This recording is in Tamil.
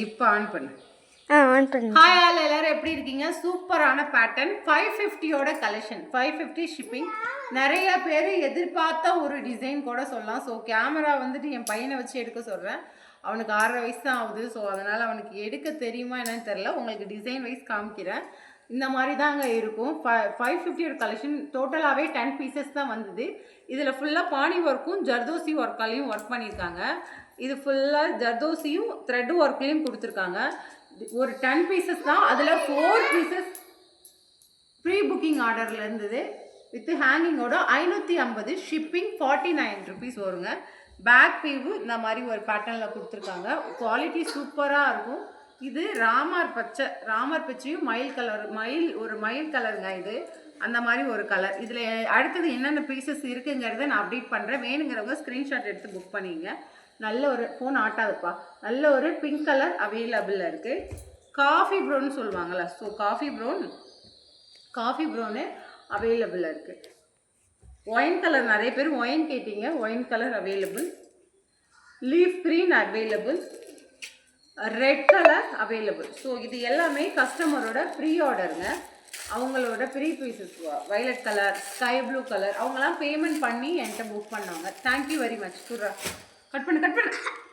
இப்போ ஆன் பண்ணு. ஆன் பண்ணு. ஹாய் ஆல், எல்லாரும் எப்படி இருக்கீங்க? சூப்பரான பேட்டர்ன் 550யோட கலெக்ஷன், 550 ஷிப்பிங். நிறைய பேர் எதிர்பார்த்த ஒரு டிசைன் கூட சொல்லலாம். ஸோ கேமரா வந்துட்டு என் பையனை வச்சு எடுக்க சொல்கிறேன். அவனுக்கு 6.5 வயசு தான் ஆகுது. ஸோ அதனால் அவனுக்கு எடுக்க தெரியுமா என்னன்னு தெரில. உங்களுக்கு டிசைன் வைஸ் காமிக்கிறேன். இந்த மாதிரி தாங்க இருக்கும். 550யோட கலெக்ஷன் டோட்டலாகவே 10 பீசஸ் தான் வந்தது. இதில் ஃபுல்லாக பாணி ஒர்க்கும் ஜர்தோசி ஒர்க்காலையும் ஒர்க் பண்ணியிருக்காங்க. இது ஃபுல்லாக ஜர்தோசியும் த்ரெட் ஒர்க்லேயும் கொடுத்துருக்காங்க. ஒரு 10 பீசஸ் தான். அதில் 4 பீசஸ் ப்ரீ புக்கிங் ஆர்டரில் இருந்தது. வித் ஹேங்கிங்கோட 550. ஷிப்பிங் 49 ருபீஸ் வருங்க. பேக் பீவு இந்த மாதிரி ஒரு பேட்டர்னில் கொடுத்துருக்காங்க. குவாலிட்டி சூப்பராக இருக்கும். இது ராமர் பச்சையும் மயில் கலர், மயில் கலருங்க இது. அந்த மாதிரி ஒரு கலர். இதில் அடுத்தது என்னென்ன பீசஸ் இருக்குங்கிறத நான் அப்டேட் பண்ணுறேன். வேணுங்கிறவங்க ஸ்க்ரீன்ஷாட் எடுத்து புக் பண்ணிங்க. நல்ல ஒரு ஃபோன் ஆட்டாதுப்பா. நல்ல ஒரு பிங்க் கலர் அவைலபிளில் இருக்குது. காஃபி ப்ரௌன்னு சொல்லுவாங்கள்ல, ஸோ காஃபி ப்ரௌனு அவைலபிளில் இருக்குது. ஒயின் கலர், நிறைய பேர் ஒயின் கேட்டீங்க. Wine colour available. Leaf green available. Red colour available. So இது எல்லாமே கஸ்டமரோட ப்ரீ ஆர்டருங்க. அவங்களோட pre pieces. Violet colour, sky blue colour, அவங்களாம் பேமெண்ட் பண்ணி என்கிட்ட புக் பண்ணாங்க. Thank you very much. கட் பண்ணு.